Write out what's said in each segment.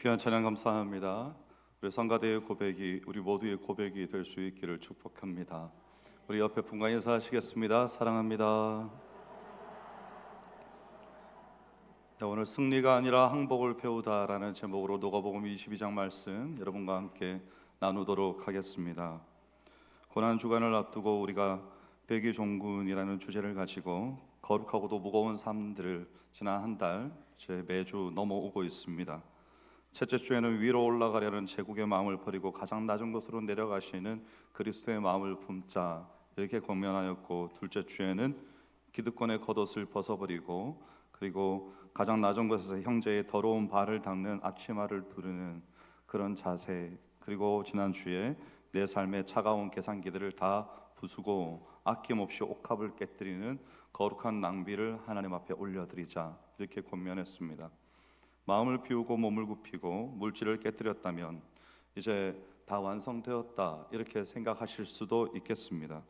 귀한 찬양 감사합니다. 우리 성가대의 고백이 우리 모두의 고백이 될 수 있기를 축복합니다. 우리 옆에 분과 인사하시겠습니다. 사랑합니다. 자, 오늘 승리가 아니라 항복을 배우다라는 제목으로 누가복음 22장 말씀 여러분과 함께 나누도록 하겠습니다. 고난 주간을 앞두고 우리가 백의종군이라는 주제를 가지고 거룩하고도 무거운 삶들을 지난 한 달 매주 넘어오고 있습니다. 첫째 주에는 위로 올라가려는 제국의 마음을 버리고 가장 낮은 곳으로 내려가시는 그리스도의 마음을 품자 이렇게 권면하였고, 둘째 주에는 기득권의 겉옷을 벗어버리고 그리고 가장 낮은 곳에서 형제의 더러운 발을 닦는 앞치마를 두르는 그런 자세, 그리고 지난주에 내 삶의 차가운 계산기들을 다 부수고 아낌없이 옥합을 깨뜨리는 거룩한 낭비를 하나님 앞에 올려드리자 이렇게 권면했습니다. 마음을 비우고 몸을 굽히고 물질을 깨뜨렸다면 이제 다 완성되었다 이렇게 생각하실 수도 있겠습니다.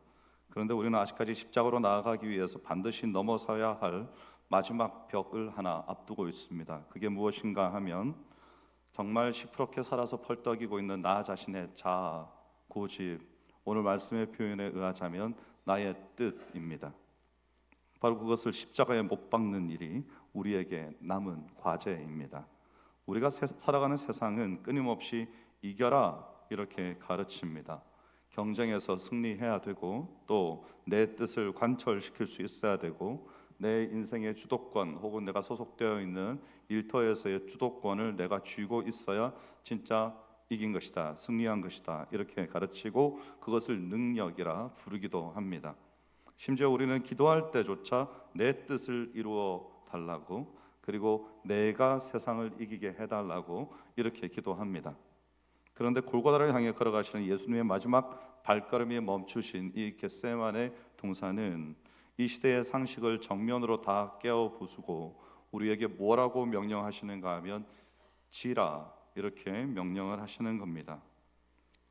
그런데 우리는 아직까지 십자가로 나아가기 위해서 반드시 넘어서야 할 마지막 벽을 하나 앞두고 있습니다. 그게 무엇인가 하면 정말 시퍼렇게 살아서 펄떡이고 있는 나 자신의 자아, 고집, 오늘 말씀의 표현에 의하자면 나의 뜻입니다. 바로 그것을 십자가에 못 박는 일이 우리에게 남은 과제입니다. 우리가 살아가는 세상은 끊임없이 이겨라 이렇게 가르칩니다. 경쟁에서 승리해야 되고 또 내 뜻을 관철시킬 수 있어야 되고 내 인생의 주도권 혹은 내가 소속되어 있는 일터에서의 주도권을 내가 쥐고 있어야 진짜 이긴 것이다, 승리한 것이다 이렇게 가르치고 그것을 능력이라 부르기도 합니다. 심지어 우리는 기도할 때조차 내 뜻을 이루어 달라고, 그리고 내가 세상을 이기게 해달라고 이렇게 기도합니다. 그런데 골고다를 향해 걸어가시는 예수님의 마지막 발걸음이 멈추신 이 겟세마네 동산은 이 시대의 상식을 정면으로 다 깨어 부수고 우리에게 뭐라고 명령하시는가 하면 지라 이렇게 명령을 하시는 겁니다.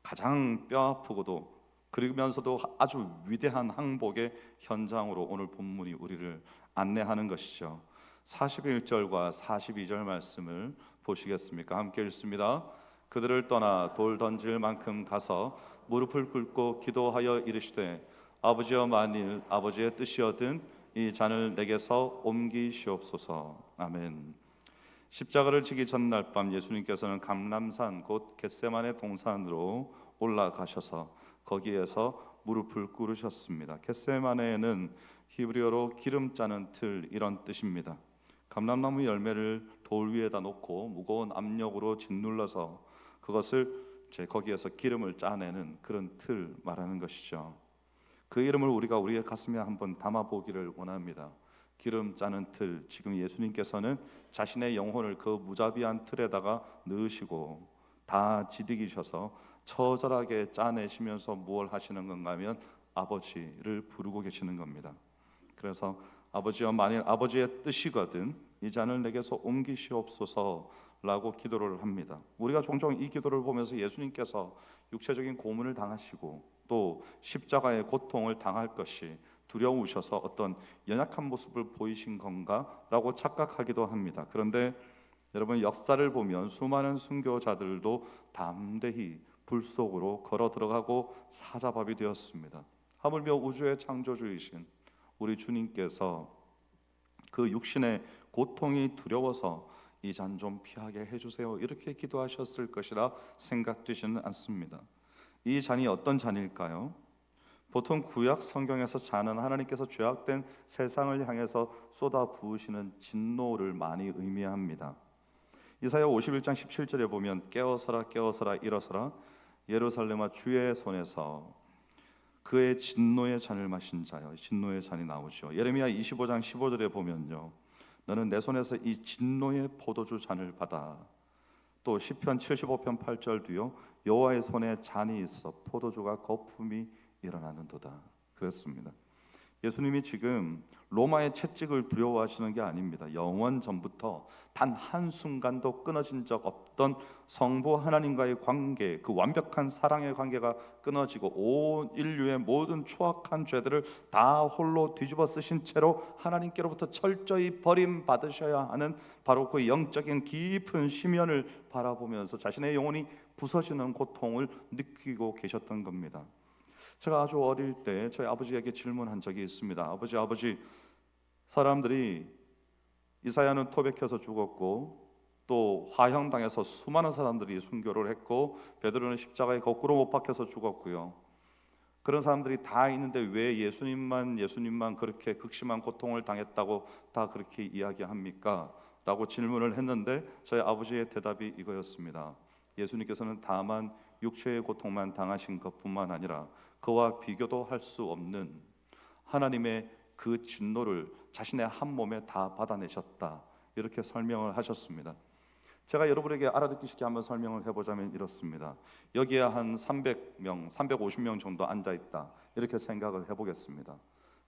가장 뼈아프고도 그러면서도 아주 위대한 항복의 현장으로 오늘 본문이 우리를 안내하는 것이죠. 41절과 42절 말씀을 보시겠습니까? 함께 읽습니다. 그들을 떠나 돌 던질 만큼 가서 무릎을 꿇고 기도하여 이르시되 아버지여, 만일 아버지의 뜻이거든 이 잔을 내게서 옮기시옵소서. 아멘. 십자가를 지기 전날 밤 예수님께서는 감람산 곧 겟세마네 동산으로 올라가셔서 거기에서 무릎을 꿇으셨습니다. 겟세마네는 히브리어로 기름 짜는 틀 이런 뜻입니다. 감람나무 열매를 돌 위에다 놓고 무거운 압력으로 짓눌러서 그것을 거기에서 기름을 짜내는 그런 틀 말하는 것이죠. 그 이름을 우리가 우리의 가슴에 한번 담아보기를 원합니다. 기름 짜는 틀. 지금 예수님께서는 자신의 영혼을 그 무자비한 틀에다가 넣으시고 다 지득이셔서 처절하게 짜내시면서 무엇 하시는 건가 하면 아버지를 부르고 계시는 겁니다. 그래서 아버지여, 만일 아버지의 뜻이거든 이 잔을 내게서 옮기시옵소서라고 기도를 합니다. 우리가 종종 이 기도를 보면서 예수님께서 육체적인 고문을 당하시고 또 십자가의 고통을 당할 것이 두려우셔서 어떤 연약한 모습을 보이신 건가라고 착각하기도 합니다. 그런데 여러분, 역사를 보면 수많은 순교자들도 담대히 불 속으로 걸어 들어가고 사자밥이 되었습니다. 하물며 우주의 창조주이신 우리 주님께서 그 육신의 고통이 두려워서 이 잔 좀 피하게 해주세요 이렇게 기도하셨을 것이라 생각되지는 않습니다. 이 잔이 어떤 잔일까요? 보통 구약 성경에서 잔은 하나님께서 죄악된 세상을 향해서 쏟아 부으시는 진노를 많이 의미합니다. 이사야 51장 17절에 보면 깨어서라 깨어서라 일어서라 예루살렘아 주의 손에서 그의 진노의 잔을 마신 자여. 진노의 잔이 나오죠. 예레미야 25장 15절에 보면요, 너는 내 손에서 이 진노의 포도주 잔을 받아. 또 시편 75편 8절 뒤요, 여호와의 손에 잔이 있어 포도주가 거품이 일어나는도다 그랬습니다. 예수님이 지금 로마의 채찍을 두려워하시는 게 아닙니다. 영원 전부터 단 한순간도 끊어진 적 없던 성부 하나님과의 관계, 그 완벽한 사랑의 관계가 끊어지고 온 인류의 모든 추악한 죄들을 다 홀로 뒤집어 쓰신 채로 하나님께로부터 철저히 버림받으셔야 하는 바로 그 영적인 깊은 심연을 바라보면서 자신의 영혼이 부서지는 고통을 느끼고 계셨던 겁니다. 제가 아주 어릴 때 저희 아버지에게 질문한 적이 있습니다. 아버지, 사람들이 이사야는 토백혀서 죽었고 또 화형당해서 수많은 사람들이 순교를 했고 베드로는 십자가에 거꾸로 못 박혀서 죽었고요. 그런 사람들이 다 있는데 왜 예수님만 그렇게 극심한 고통을 당했다고 다 그렇게 이야기합니까? 라고 질문을 했는데 저희 아버지의 대답이 이거였습니다. 예수님께서는 다만 육체의 고통만 당하신 것뿐만 아니라 그와 비교도 할 수 없는 하나님의 그 진노를 자신의 한 몸에 다 받아내셨다, 이렇게 설명을 하셨습니다. 제가 여러분에게 알아듣기 쉽게 한번 설명을 해보자면 이렇습니다. 여기에 한 300명, 350명 정도 앉아있다, 이렇게 생각을 해보겠습니다.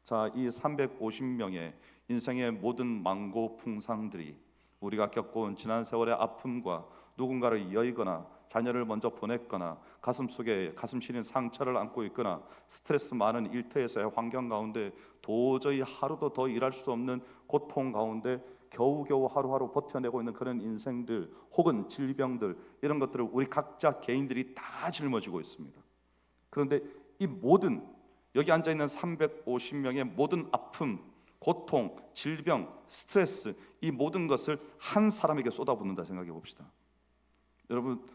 자, 이 350명의 인생의 모든 망고 풍상들이 우리가 겪어온 지난 세월의 아픔과 누군가를 여의거나 자녀를 먼저 보냈거나 가슴 속에 가슴 시린 상처를 안고 있거나 스트레스 많은 일터에서의 환경 가운데 도저히 하루도 더 일할 수 없는 고통 가운데 겨우겨우 하루하루 버텨내고 있는 그런 인생들 혹은 질병들, 이런 것들을 우리 각자 개인들이 다 짊어지고 있습니다. 그런데 이 모든 여기 앉아있는 350명의 모든 아픔, 고통, 질병, 스트레스, 이 모든 것을 한 사람에게 쏟아붓는다 생각해 봅시다. 여러분,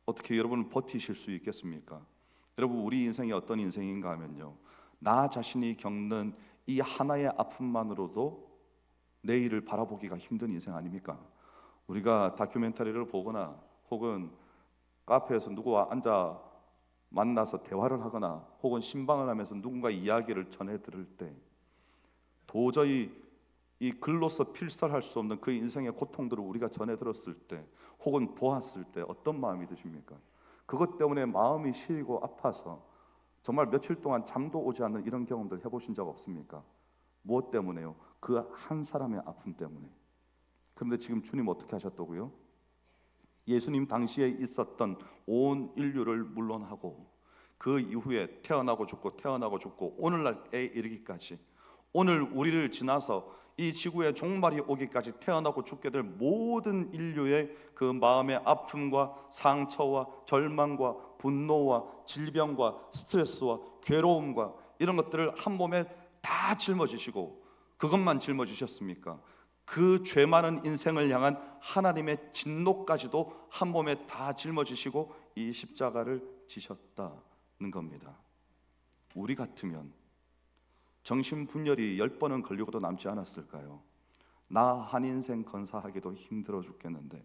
어떻게 여러분은 버티실 수 있겠습니까? 여러분, 우리 인생이 어떤 인생인가 하면요, 나 자신이 겪는 이 하나의 아픔만으로도 내일을 바라보기가 힘든 인생 아닙니까? 우리가 다큐멘터리를 보거나 혹은 카페에서 누구와 앉아 만나서 대화를 하거나 혹은 신방을 하면서 누군가 이야기를 전해 들을 때 도저히 이 글로서 필설할 수 없는 그 인생의 고통들을 우리가 전해 들었을 때 혹은 보았을 때 어떤 마음이 드십니까? 그것 때문에 마음이 시리고 아파서 정말 며칠 동안 잠도 오지 않는 이런 경험들 해보신 적 없습니까? 무엇 때문에요? 그 한 사람의 아픔 때문에. 그런데 지금 주님 어떻게 하셨다고요? 예수님 당시에 있었던 온 인류를 물론하고 그 이후에 태어나고 죽고 오늘날에 이르기까지, 오늘 우리를 지나서 이 지구의 종말이 오기까지 태어나고 죽게 될 모든 인류의 그 마음의 아픔과 상처와 절망과 분노와 질병과 스트레스와 괴로움과 이런 것들을 한 몸에 다 짊어지시고, 그것만 짊어지셨습니까? 그 죄 많은 인생을 향한 하나님의 진노까지도 한 몸에 다 짊어지시고 이 십자가를 지셨다는 겁니다. 우리 같으면 정신분열이 10번은 걸리고도 남지 않았을까요? 나 한 인생 건사하기도 힘들어 죽겠는데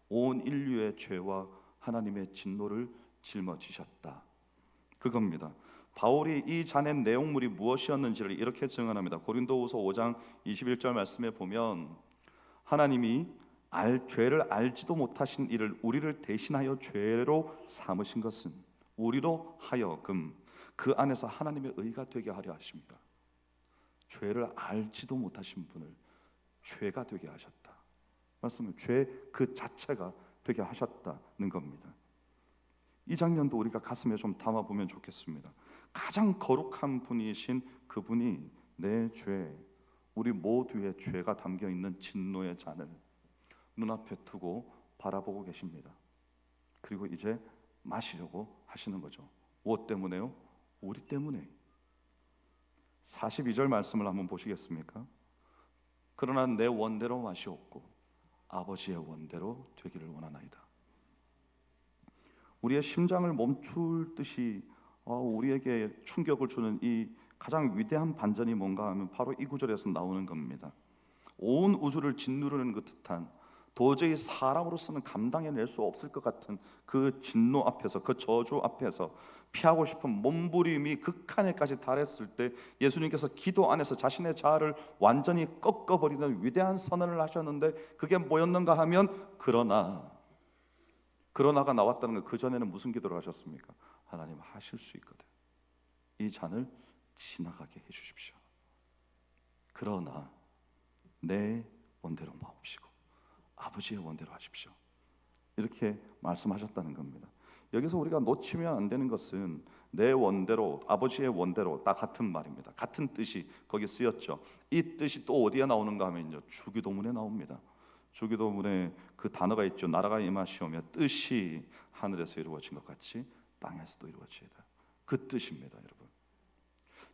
온 인류의 죄와 하나님의 진노를 짊어지셨다, 그겁니다. 바울이 이 잔의 내용물이 무엇이었는지를 이렇게 증언합니다. 고린도후서 5장 21절 말씀에 보면 하나님이 죄를 알지도 못하신 이를 우리를 대신하여 죄로 삼으신 것은 우리로 하여금 그 안에서 하나님의 의가 되게 하려 하십니다. 죄를 알지도 못하신 분을 죄가 되게 하셨다. 말씀은 죄 그 자체가 되게 하셨다는 겁니다. 이 장면도 우리가 가슴에 좀 담아보면 좋겠습니다. 가장 거룩한 분이신 그분이 내 죄, 우리 모두의 죄가 담겨있는 진노의 잔을 눈앞에 두고 바라보고 계십니다. 그리고 이제 마시려고 하시는 거죠. 무엇 때문에요? 우리 때문에. 42절 말씀을 한번 보시겠습니까? 그러나 내 원대로 마시옵고 아버지의 원대로 되기를 원하나이다. 우리의 심장을 멈출 듯이 우리에게 충격을 주는 이 가장 위대한 반전이 뭔가 하면 바로 이 구절에서 나오는 겁니다. 온 우주를 짓누르는 그 듯한, 도저히 사람으로서는 감당해낼 수 없을 것 같은 그 진노 앞에서, 그 저주 앞에서 피하고 싶은 몸부림이 극한에까지 달했을 때 예수님께서 기도 안에서 자신의 자아를 완전히 꺾어버리는 위대한 선언을 하셨는데, 그게 뭐였는가 하면 그러나가 나왔다는 거. 그 전에는 무슨 기도를 하셨습니까? 하나님, 하실 수 있거든, 이 잔을 지나가게 해주십시오. 그러나 내 원대로 마옵시고 아버지의 원대로 하십시오. 이렇게 말씀하셨다는 겁니다. 여기서 우리가 놓치면 안 되는 것은 내 원대로, 아버지의 원대로 다 같은 말입니다. 같은 뜻이 거기 쓰였죠. 이 뜻이 또 어디에 나오는가 하면요, 주기도문에 나옵니다. 주기도문에 그 단어가 있죠. 나라가 임하시오며 뜻이 하늘에서 이루어진 것 같이 땅에서도 이루어지이다. 그 뜻입니다, 여러분.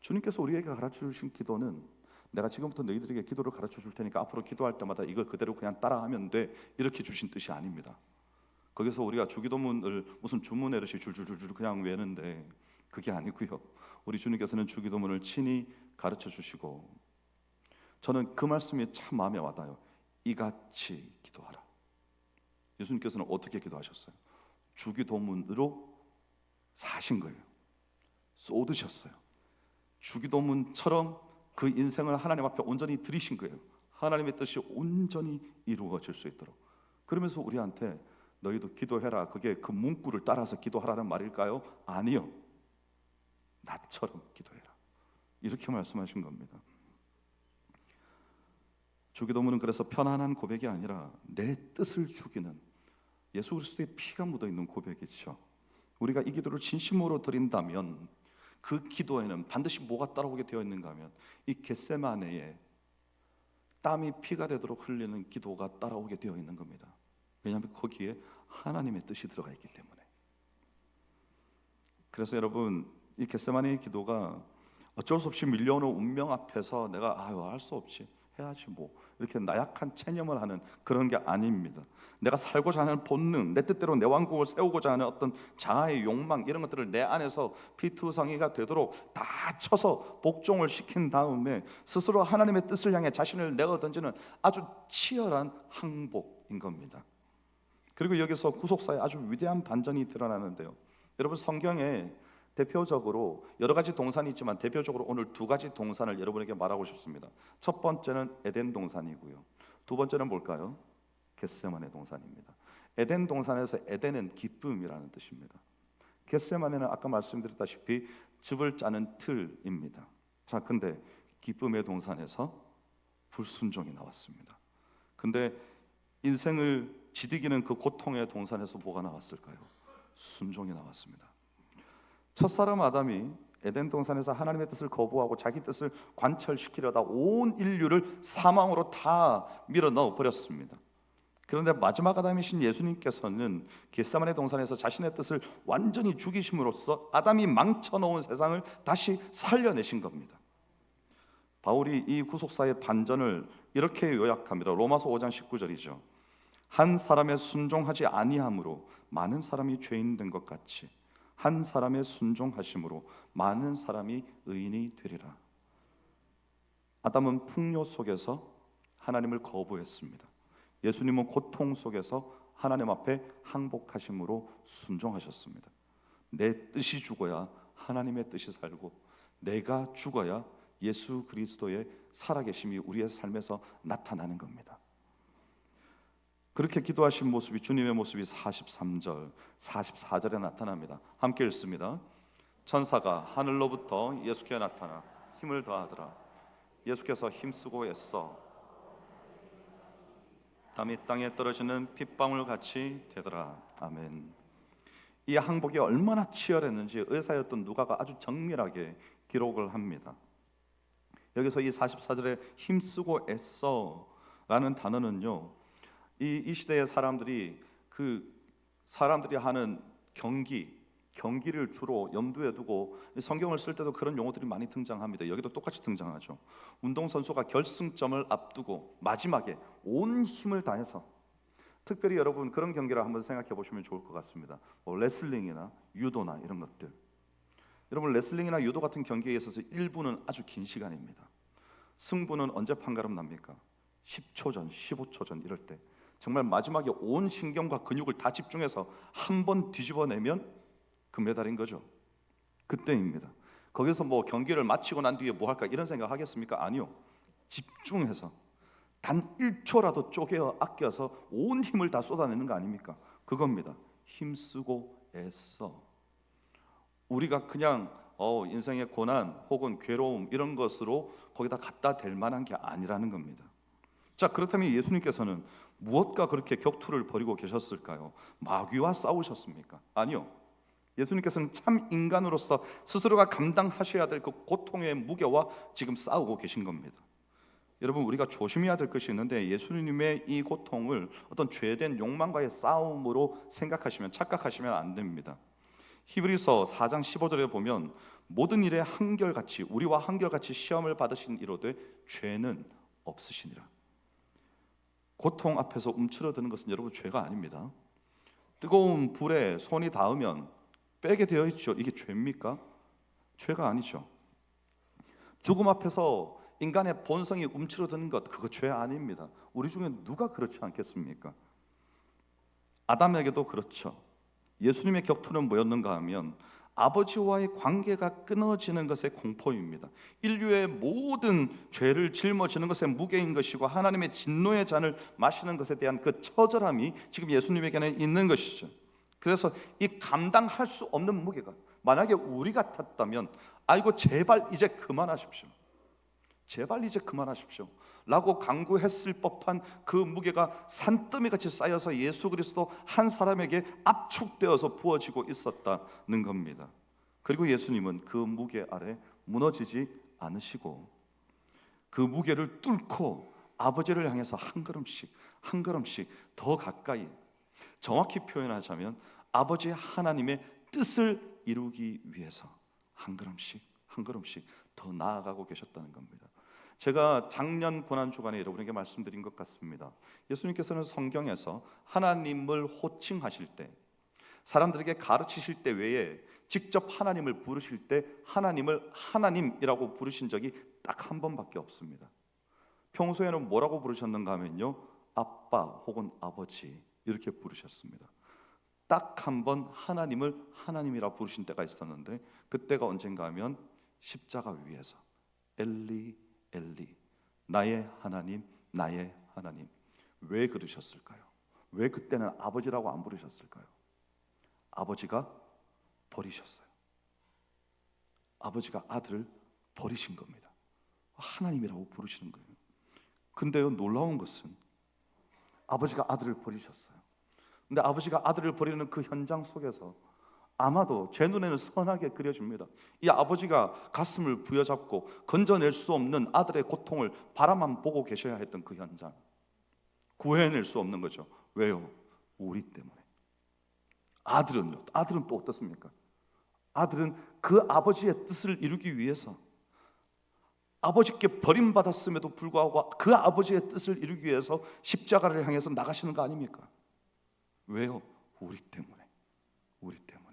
주님께서 우리에게 가르쳐 주신 기도는 내가 지금부터 너희들에게 기도를 가르쳐 줄 테니까 앞으로 기도할 때마다 이걸 그대로 그냥 따라하면 돼, 이렇게 주신 뜻이 아닙니다. 거기서 우리가 주기도문을 무슨 주문 외듯이 줄줄줄줄 그냥 외는데 그게 아니고요. 우리 주님께서는 주기도문을 친히 가르쳐 주시고, 저는 그 말씀이 참 마음에 와닿아요. 이같이 기도하라. 예수님께서는 어떻게 기도하셨어요? 주기도문으로 사신 거예요. 쏟으셨어요. 주기도문처럼 그 인생을 하나님 앞에 온전히 드리신 거예요. 하나님의 뜻이 온전히 이루어질 수 있도록. 그러면서 우리한테 너희도 기도해라, 그게 그 문구를 따라서 기도하라는 말일까요? 아니요. 나처럼 기도해라, 이렇게 말씀하신 겁니다. 주기도문은 그래서 편안한 고백이 아니라 내 뜻을 죽이는 예수 그리스도의 피가 묻어있는 고백이죠. 우리가 이 기도를 진심으로 드린다면 그 기도에는 반드시 뭐가 따라오게 되어 있는가 하면 이 겟세마네에 땀이 피가 되도록 흘리는 기도가 따라오게 되어 있는 겁니다. 왜냐하면 거기에 하나님의 뜻이 들어가 있기 때문에. 그래서 여러분, 이 겟세마네의 기도가 어쩔 수 없이 밀려오는 운명 앞에서 내가 할 수 없지, 해야지 뭐, 이렇게 나약한 체념을 하는 그런 게 아닙니다. 내가 살고자 하는 본능, 내 뜻대로 내 왕국을 세우고자 하는 어떤 자아의 욕망, 이런 것들을 내 안에서 피투성이가 되도록 다 쳐서 복종을 시킨 다음에 스스로 하나님의 뜻을 향해 자신을 내어 던지는 아주 치열한 항복인 겁니다. 그리고 여기서 구속사의 아주 위대한 반전이 드러나는데요. 여러분, 성경에 대표적으로 여러 가지 동산이 있지만 대표적으로 오늘 두 가지 동산을 여러분에게 말하고 싶습니다. 첫 번째는 에덴 동산이고요. 두 번째는 뭘까요? 겟세마네 동산입니다. 에덴 동산에서 에덴은 기쁨이라는 뜻입니다. 겟세마네는 아까 말씀드렸다시피 즙을 짜는 틀입니다. 자, 근데 기쁨의 동산에서 불순종이 나왔습니다. 근데 인생을 지디기는 그 고통의 동산에서 뭐가 나왔을까요? 순종이 나왔습니다. 첫사람 아담이 에덴 동산에서 하나님의 뜻을 거부하고 자기 뜻을 관철시키려다 온 인류를 사망으로 다 밀어 넣어 버렸습니다. 그런데 마지막 아담이신 예수님께서는 겟세마네 동산에서 자신의 뜻을 완전히 죽이심으로써 아담이 망쳐놓은 세상을 다시 살려내신 겁니다. 바울이 이 구속사의 반전을 이렇게 요약합니다. 로마서 5장 19절이죠. 한 사람의 순종하지 아니함으로 많은 사람이 죄인 된 것 같이 한 사람의 순종하심으로 많은 사람이 의인이 되리라. 아담은 풍요 속에서 하나님을 거부했습니다. 예수님은 고통 속에서 하나님 앞에 항복하심으로 순종하셨습니다. 내 뜻이 죽어야 하나님의 뜻이 살고, 내가 죽어야 예수 그리스도의 살아계심이 우리의 삶에서 나타나는 겁니다. 그렇게 기도하신 모습이, 주님의 모습이 43절, 44절에 나타납니다. 함께 읽습니다. 천사가 하늘로부터 예수께 나타나 힘을 더하더라. 예수께서 힘쓰고 애써 땀이 땅에 떨어지는 핏방울 같이 되더라. 아멘. 이 항복이 얼마나 치열했는지 의사였던 누가가 아주 정밀하게 기록을 합니다. 여기서 이 44절에 힘쓰고 애써라는 단어는요, 이 시대의 사람들이 하는 경기를 주로 염두에 두고 성경을 쓸 때도 그런 용어들이 많이 등장합니다. 여기도 똑같이 등장하죠. 운동선수가 결승점을 앞두고 마지막에 온 힘을 다해서, 특별히 여러분 그런 경기를 한번 생각해 보시면 좋을 것 같습니다. 레슬링이나 유도나 이런 것들. 여러분, 레슬링이나 유도 같은 경기에 있어서 1분은 아주 긴 시간입니다. 승부는 언제 판가름 납니까? 10초 전, 15초 전 이럴 때 정말 마지막에 온 신경과 근육을 다 집중해서 한 번 뒤집어내면 금메달인 거죠. 그때입니다. 거기서 뭐 경기를 마치고 난 뒤에 뭐 할까 이런 생각 하겠습니까? 아니요. 집중해서 단 1초라도 쪼개어 아껴서 온 힘을 다 쏟아내는 거 아닙니까? 그겁니다. 힘쓰고 애써. 우리가 그냥 인생의 고난 혹은 괴로움 이런 것으로 거기다 갖다 댈 만한 게 아니라는 겁니다. 자, 그렇다면 예수님께서는 무엇과 그렇게 격투를 벌이고 계셨을까요? 마귀와 싸우셨습니까? 아니요. 예수님께서는 참 인간으로서 스스로가 감당하셔야 될 그 고통의 무게와 지금 싸우고 계신 겁니다. 여러분, 우리가 조심해야 될 것이 있는데 예수님의 이 고통을 어떤 죄된 욕망과의 싸움으로 생각하시면, 착각하시면 안 됩니다. 히브리서 4장 15절에 보면 모든 일에 한결같이, 우리와 한결같이 시험을 받으신 이로되 죄는 없으시니라. 고통 앞에서 움츠러드는 것은 여러분 죄가 아닙니다. 뜨거운 불에 손이 닿으면 빼게 되어 있죠. 이게 죄입니까? 죄가 아니죠. 죽음 앞에서 인간의 본성이 움츠러드는 것, 그거 죄 아닙니다. 우리 중에 누가 그렇지 않겠습니까? 아담에게도 그렇죠. 예수님의 격투는 뭐였는가 하면 아버지와의 관계가 끊어지는 것의 공포입니다. 인류의 모든 죄를 짊어지는 것의 무게인 것이고 하나님의 진노의 잔을 마시는 것에 대한 그 처절함이 지금 예수님에게는 있는 것이죠. 그래서 이 감당할 수 없는 무게가, 만약에 우리 같았다면 아이고 제발 이제 그만하십시오, 제발 이제 그만하십시오 라고 강구했을 법한 그 무게가 산더미같이 쌓여서 예수 그리스도 한 사람에게 압축되어서 부어지고 있었다는 겁니다. 그리고 예수님은 그 무게 아래 무너지지 않으시고 그 무게를 뚫고 아버지를 향해서 한 걸음씩 한 걸음씩 더 가까이, 정확히 표현하자면 아버지 하나님의 뜻을 이루기 위해서 한 걸음씩 한 걸음씩 더 나아가고 계셨다는 겁니다. 제가 작년 고난주간에 여러분에게 말씀드린 것 같습니다. 예수님께서는 성경에서 하나님을 호칭하실 때, 사람들에게 가르치실 때 외에 직접 하나님을 부르실 때 하나님을 하나님이라고 부르신 적이 딱 한 번밖에 없습니다. 평소에는 뭐라고 부르셨는가 하면요, 아빠 혹은 아버지 이렇게 부르셨습니다. 딱 한 번 하나님을 하나님이라 부르신 때가 있었는데 그때가 언젠가 하면 십자가 위에서 엘리 엘리, 나의 하나님 나의 하나님. 왜 그러셨을까요? 왜 그때는 아버지라고 안 부르셨을까요? 아버지가 버리셨어요. 아버지가 아들을 버리신 겁니다. 하나님이라고 부르시는 거예요. 근데요, 놀라운 것은 아버지가 아들을 버리셨어요. 근데 아버지가 아들을 버리는 그 현장 속에서 아마도 제 눈에는 선하게 그려집니다. 이 아버지가 가슴을 부여잡고 건져낼 수 없는 아들의 고통을 바라만 보고 계셔야 했던 그 현장, 구해낼 수 없는 거죠. 왜요? 우리 때문에. 아들은요? 아들은 또 어떻습니까? 아들은 그 아버지의 뜻을 이루기 위해서 아버지께 버림받았음에도 불구하고 그 아버지의 뜻을 이루기 위해서 십자가를 향해서 나가시는 거 아닙니까? 왜요? 우리 때문에. 우리 때문에.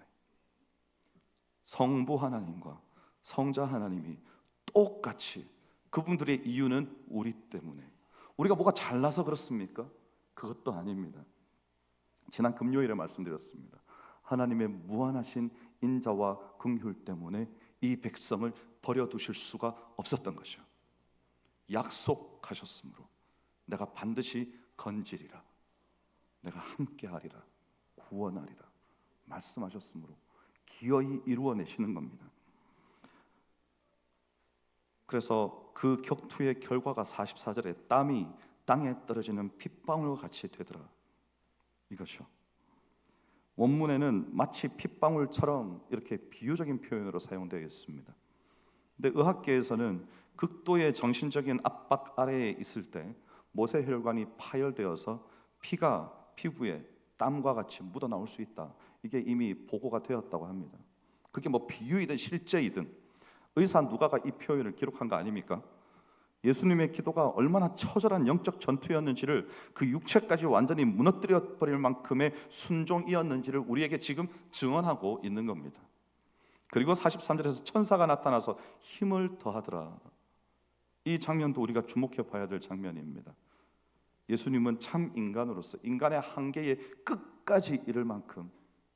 성부 하나님과 성자 하나님이 똑같이, 그분들의 이유는 우리 때문에. 우리가 뭐가 잘나서 그렇습니까? 그것도 아닙니다. 지난 금요일에 말씀드렸습니다. 하나님의 무한하신 인자와 긍휼 때문에 이 백성을 버려두실 수가 없었던 것이요, 약속하셨으므로 내가 반드시 건지리라, 내가 함께하리라, 구원하리라 말씀하셨으므로 기어이 이루어내시는 겁니다. 그래서 그 격투의 결과가 44절에 땀이 땅에 떨어지는 핏방울 같이 되더라, 이것이요. 원문에는 마치 핏방울처럼 이렇게 비유적인 표현으로 사용되어 있습니다. 근데 의학계에서는 극도의 정신적인 압박 아래에 있을 때 모세혈관이 파열되어서 피가 피부에 땀과 같이 묻어나올 수 있다, 이게 이미 보고가 되었다고 합니다. 그게 뭐 비유이든 실제이든 의사 누가가 이 표현을 기록한 거 아닙니까? 예수님의 기도가 얼마나 처절한 영적 전투였는지를, 그 육체까지 완전히 무너뜨려 버릴 만큼의 순종이었는지를 우리에게 지금 증언하고 있는 겁니다. 그리고 43절에서 천사가 나타나서 힘을 더하더라, 이 장면도 우리가 주목해 봐야 될 장면입니다. 예수님은 참 인간으로서 인간의 한계에 끝까지 이를 만큼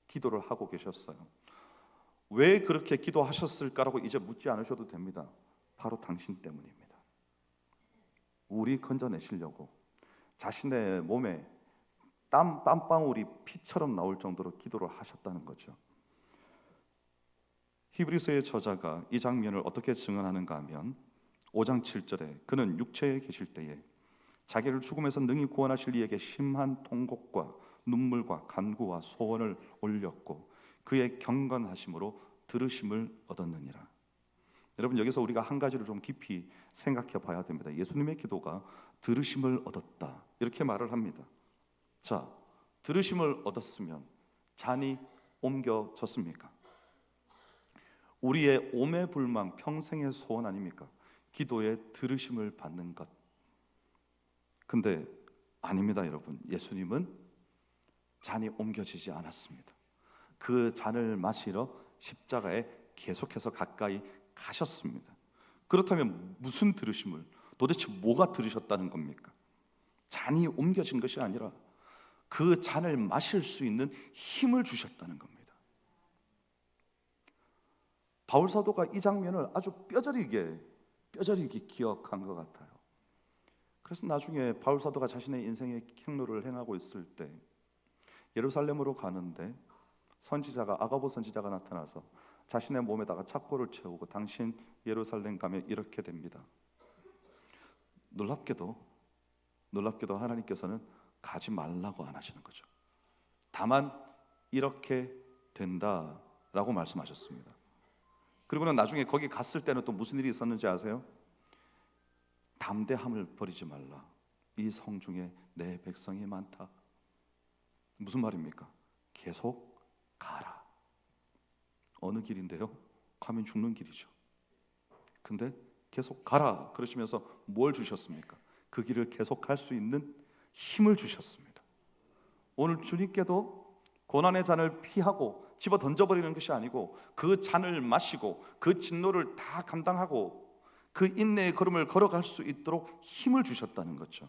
기도를 하고 계셨어요. 왜 그렇게 기도하셨을까라고 이제 묻지 않으셔도 됩니다. 바로 당신 때문입니다. 우리 건져내시려고 자신의 몸에 땀방울이 피처럼 나올 정도로 기도를 하셨다는 거죠. 히브리서의 저자가 이 장면을 어떻게 증언하는가 하면 5장 7절에 그는 육체에 계실 때에 자기를 죽음에서 능히 구원하실 이에게 심한 통곡과 눈물과 간구와 소원을 올렸고 그의 경건하심으로 들으심을 얻었느니라. 여러분, 여기서 우리가 한 가지를 좀 깊이 생각해 봐야 됩니다. 예수님의 기도가 들으심을 얻었다, 이렇게 말을 합니다. 자, 들으심을 얻었으면 잔이 옮겨졌습니까? 우리의 오매불망 평생의 소원 아닙니까? 기도에 들으심을 받는 것. 근데 아닙니다, 여러분. 예수님은 잔이 옮겨지지 않았습니다. 그 잔을 마시러 십자가에 계속해서 가까이 가셨습니다. 그렇다면 무슨 들으심을, 도대체 뭐가 들으셨다는 겁니까? 잔이 옮겨진 것이 아니라 그 잔을 마실 수 있는 힘을 주셨다는 겁니다. 바울 사도가 이 장면을 아주 뼈저리게 기억한 것 같아요. 그래서 나중에 바울 사도가 자신의 인생의 행로를 행하고 있을 때 예루살렘으로 가는데 아가보 선지자가 나타나서 자신의 몸에다가 착고를 채우고 당신 예루살렘 가면 이렇게 됩니다. 놀랍게도 하나님께서는 가지 말라고 안 하시는 거죠. 다만 이렇게 된다라고 말씀하셨습니다. 그리고는 나중에 거기 갔을 때는 또 무슨 일이 있었는지 아세요? 담대함을 버리지 말라. 이 성 중에 내 백성이 많다. 무슨 말입니까? 계속 가라. 어느 길인데요? 가면 죽는 길이죠. 근데 계속 가라 그러시면서 뭘 주셨습니까? 그 길을 계속 갈 수 있는 힘을 주셨습니다. 오늘 주님께도 고난의 잔을 피하고 집어 던져버리는 것이 아니고 그 잔을 마시고 그 진노를 다 감당하고 그 인내의 걸음을 걸어갈 수 있도록 힘을 주셨다는 거죠.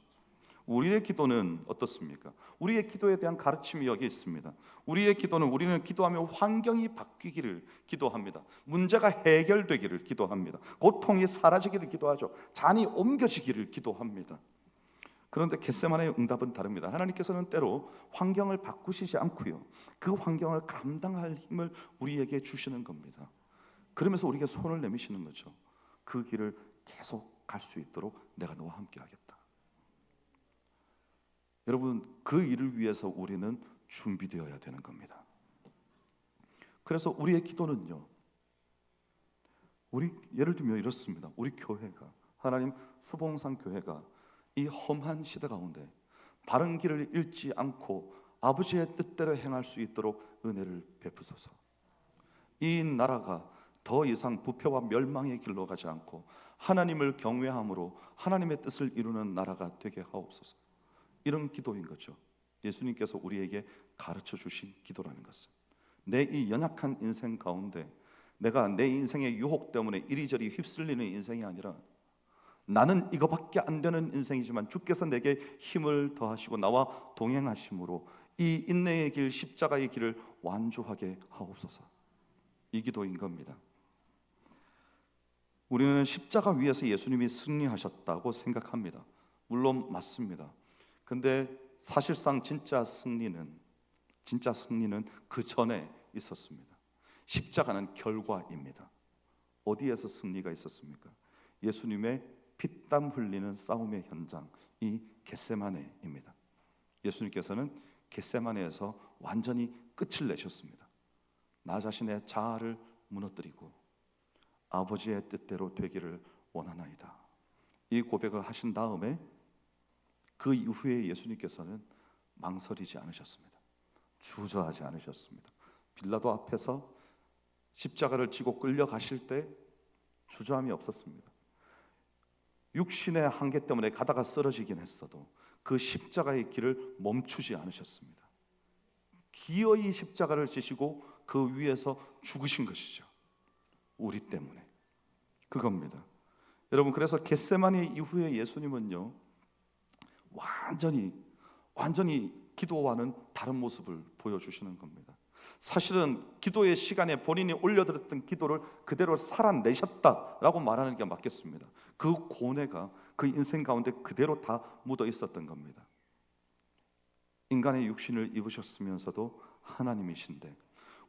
우리의 기도는 어떻습니까? 우리의 기도에 대한 가르침이 여기 있습니다. 우리는 기도하며 환경이 바뀌기를 기도합니다. 문제가 해결되기를 기도합니다. 고통이 사라지기를 기도하죠. 잔이 옮겨지기를 기도합니다. 그런데 겟세마네의 응답은 다릅니다. 하나님께서는 때로 환경을 바꾸시지 않고요, 그 환경을 감당할 힘을 우리에게 주시는 겁니다. 그러면서 우리에게 손을 내미시는 거죠. 그 길을 계속 갈 수 있도록 내가 너와 함께 하겠다. 여러분, 그 일을 위해서 우리는 준비되어야 되는 겁니다. 그래서 우리의 기도는요, 예를 들면 이렇습니다. 우리 교회가, 하나님 수봉산 교회가 이 험한 시대 가운데 바른 길을 잃지 않고 아버지의 뜻대로 행할 수 있도록 은혜를 베푸소서. 이 나라가 더 이상 부패와 멸망의 길로 가지 않고 하나님을 경외함으로 하나님의 뜻을 이루는 나라가 되게 하옵소서. 이런 기도인 거죠. 예수님께서 우리에게 가르쳐 주신 기도라는 것은 내 이 연약한 인생 가운데 내가 내 인생의 유혹 때문에 이리저리 휩쓸리는 인생이 아니라 나는 이거밖에 안 되는 인생이지만 주께서 내게 힘을 더하시고 나와 동행하심으로 이 인내의 길, 십자가의 길을 완주하게 하옵소서. 이 기도인 겁니다. 우리는 십자가 위에서 예수님이 승리하셨다고 생각합니다. 물론 맞습니다. 근데 사실상 진짜 승리는 그 전에 있었습니다. 십자가는 결과입니다. 어디에서 승리가 있었습니까? 예수님의 피땀 흘리는 싸움의 현장, 이 겟세마네입니다. 예수님께서는 겟세마네에서 완전히 끝을 내셨습니다. 나 자신의 자아를 무너뜨리고 아버지의 뜻대로 되기를 원하나이다. 이 고백을 하신 다음에 그 이후에 예수님께서는 망설이지 않으셨습니다. 주저하지 않으셨습니다. 빌라도 앞에서 십자가를 지고 끌려가실 때 주저함이 없었습니다. 육신의 한계 때문에 가다가 쓰러지긴 했어도 그 십자가의 길을 멈추지 않으셨습니다. 기어이 십자가를 지시고 그 위에서 죽으신 것이죠. 우리 때문에. 그겁니다. 여러분, 그래서 겟세마니 이후에 예수님은요, 완전히 기도와는 다른 모습을 보여주시는 겁니다. 사실은 기도의 시간에 본인이 올려드렸던 기도를 그대로 살아내셨다라고 말하는 게 맞겠습니다. 그 고뇌가 그 인생 가운데 그대로 다 묻어 있었던 겁니다. 인간의 육신을 입으셨으면서도 하나님이신데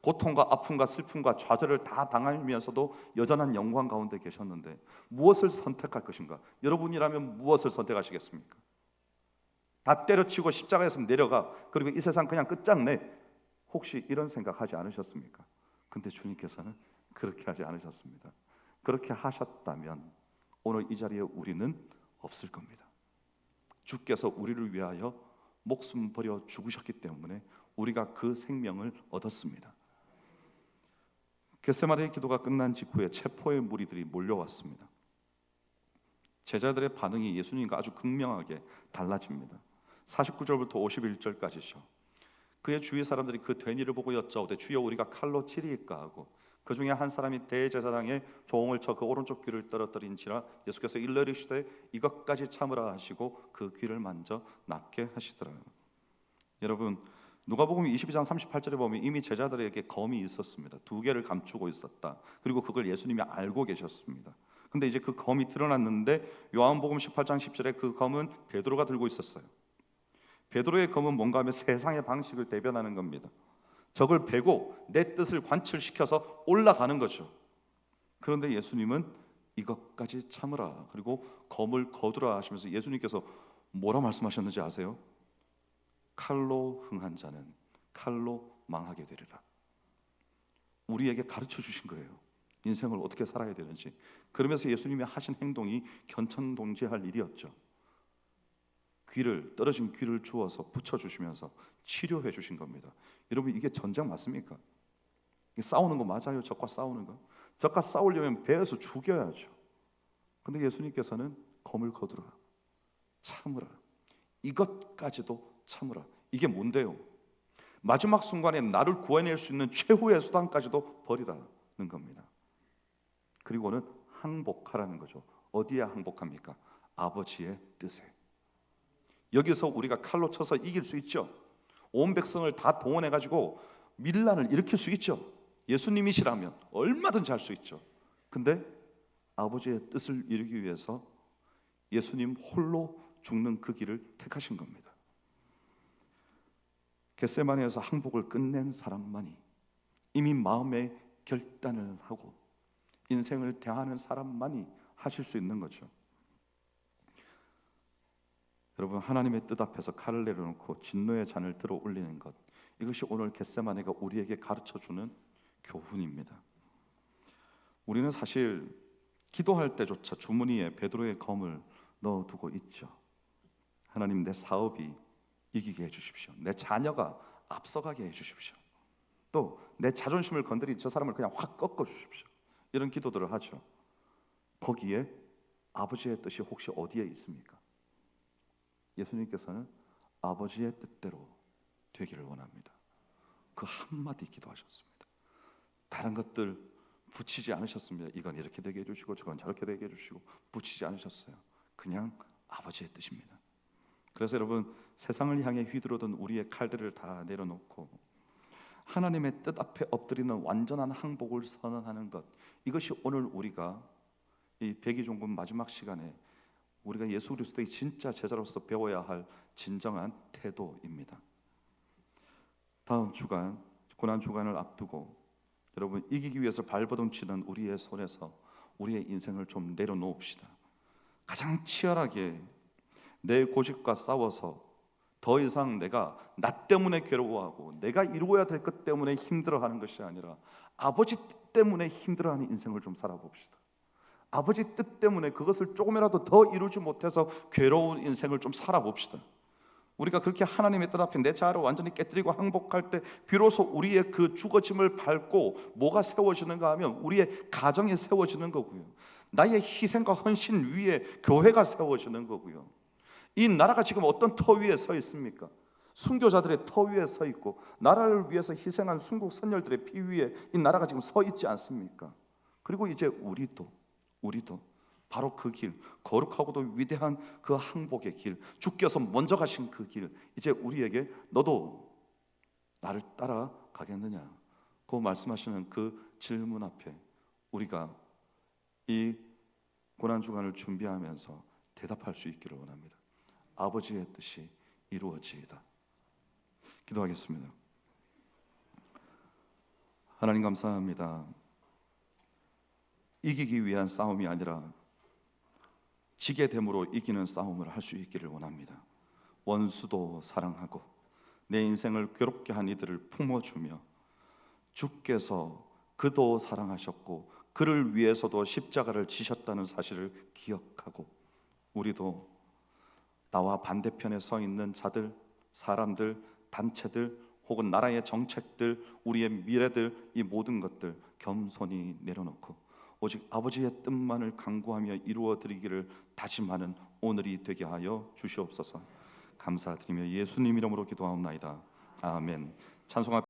고통과 아픔과 슬픔과 좌절을 다 당하면서도 여전한 영광 가운데 계셨는데 무엇을 선택할 것인가? 여러분이라면 무엇을 선택하시겠습니까? 다 때려치고 십자가에서 내려가, 그리고 이 세상 그냥 끝장내, 혹시 이런 생각하지 않으셨습니까? 근데 주님께서는 그렇게 하지 않으셨습니다. 그렇게 하셨다면 오늘 이 자리에 우리는 없을 겁니다. 주께서 우리를 위하여 목숨 버려 죽으셨기 때문에 우리가 그 생명을 얻었습니다. 겟세마네 기도가 끝난 직후에 체포의 무리들이 몰려왔습니다. 제자들의 반응이 예수님과 아주 극명하게 달라집니다. 49절부터 51절까지죠. 그의 주위 사람들이 그 되니를 보고 여짜오되 주여 우리가 칼로 치리이까 하고, 그 중에 한 사람이 대제사장의 조홍을 쳐 그 오른쪽 귀를 떨어뜨린지라 예수께서 일러리시되 이것까지 참으라 하시고 그 귀를 만져 낫게 하시더라. 여러분, 누가복음 22장 38절에 보면 이미 제자들에게 검이 있었습니다. 2개를 감추고 있었다. 그리고 그걸 예수님이 알고 계셨습니다. 근데 이제 그 검이 드러났는데 요한복음 18장 10절에 그 검은 베드로가 들고 있었어요. 베드로의 검은 뭔가 하면 세상의 방식을 대변하는 겁니다. 적을 베고 내 뜻을 관철시켜서 올라가는 거죠. 그런데 예수님은 이것까지 참으라, 그리고 검을 거두라 하시면서 예수님께서 뭐라 말씀하셨는지 아세요? 칼로 흥한 자는 칼로 망하게 되리라. 우리에게 가르쳐 주신 거예요. 인생을 어떻게 살아야 되는지. 그러면서 예수님이 하신 행동이 견천동지할 일이었죠. 떨어진 귀를 주어서 붙여주시면서 치료해 주신 겁니다. 여러분, 이게 전쟁 맞습니까? 이게 싸우는 거 맞아요? 적과 싸우는 거? 적과 싸우려면 배에서 죽여야죠. 근데 예수님께서는 검을 거두라, 참으라, 이것까지도 참으라. 이게 뭔데요? 마지막 순간에 나를 구해낼 수 있는 최후의 수단까지도 버리라는 겁니다. 그리고는 항복하라는 거죠. 어디에 항복합니까? 아버지의 뜻에. 여기서 우리가 칼로 쳐서 이길 수 있죠. 온 백성을 다 동원해가지고 밀란을 일으킬 수 있죠. 예수님이시라면 얼마든지 할 수 있죠. 근데 아버지의 뜻을 이루기 위해서 예수님 홀로 죽는 그 길을 택하신 겁니다. 겟세마네에서 항복을 끝낸 사람만이, 이미 마음의 결단을 하고 인생을 대하는 사람만이 하실 수 있는 거죠. 여러분, 하나님의 뜻 앞에서 칼을 내려놓고 진노의 잔을 들어 올리는 것, 이것이 오늘 겟세마네가 우리에게 가르쳐주는 교훈입니다. 우리는 사실 기도할 때조차 주머니에 베드로의 검을 넣어두고 있죠. 하나님, 내 사업이 이기게 해주십시오. 내 자녀가 앞서가게 해주십시오. 또 내 자존심을 건드린 저 사람을 그냥 확 꺾어주십시오. 이런 기도들을 하죠. 거기에 아버지의 뜻이 혹시 어디에 있습니까? 예수님께서는 아버지의 뜻대로 되기를 원합니다. 그 한마디 기도하셨습니다. 다른 것들 붙이지 않으셨습니다. 이건 이렇게 되게 해주시고 저건 저렇게 되게 해주시고 붙이지 않으셨어요. 그냥 아버지의 뜻입니다. 그래서 여러분, 세상을 향해 휘두르던 우리의 칼들을 다 내려놓고 하나님의 뜻 앞에 엎드리는 완전한 항복을 선언하는 것, 이것이 오늘 우리가 이 백의종군 마지막 시간에 우리가 예수 그리스도의 진짜 제자로서 배워야 할 진정한 태도입니다. 다음 주간, 고난 주간을 앞두고 여러분, 이기기 위해서 발버둥치는 우리의 손에서 우리의 인생을 좀 내려놓읍시다. 가장 치열하게 내 고집과 싸워서 더 이상 내가 나 때문에 괴로워하고 내가 이루어야 될 것 때문에 힘들어하는 것이 아니라 아버지 뜻 때문에 힘들어하는 인생을 좀 살아봅시다. 아버지 뜻 때문에 그것을 조금이라도 더 이루지 못해서 괴로운 인생을 좀 살아봅시다. 우리가 그렇게 하나님의 뜻 앞에 내 자아를 완전히 깨뜨리고 항복할 때 비로소 우리의 그 죽어짐을 밟고 뭐가 세워지는가 하면 우리의 가정이 세워지는 거고요. 나의 희생과 헌신 위에 교회가 세워지는 거고요. 이 나라가 지금 어떤 터 위에 서 있습니까? 순교자들의 터 위에 서 있고 나라를 위해서 희생한 순국 선열들의 피 위에 이 나라가 지금 서 있지 않습니까? 그리고 이제 우리도 바로 그 길, 거룩하고도 위대한 그 항복의 길, 주께서 먼저 가신 그 길, 이제 우리에게 너도 나를 따라가겠느냐? 그 말씀하시는 그 질문 앞에 우리가 이 고난주간을 준비하면서 대답할 수 있기를 원합니다. 아버지의 뜻이 이루어지이다. 기도하겠습니다. 하나님 감사합니다. 이기기 위한 싸움이 아니라 지게 됨으로 이기는 싸움을 할 수 있기를 원합니다. 원수도 사랑하고 내 인생을 괴롭게 한 이들을 품어주며 주께서 그도 사랑하셨고 그를 위해서도 십자가를 지셨다는 사실을 기억하고 우리도 나와 반대편에 서 있는 자들, 사람들, 단체들 혹은 나라의 정책들, 우리의 미래들, 이 모든 것들 겸손히 내려놓고 오직 아버지의 뜻만을 간구하며 이루어드리기를 다짐하는 오늘이 되게 하여 주시옵소서. 감사드리며 예수님 이름으로 기도하옵나이다. 아멘. 찬송합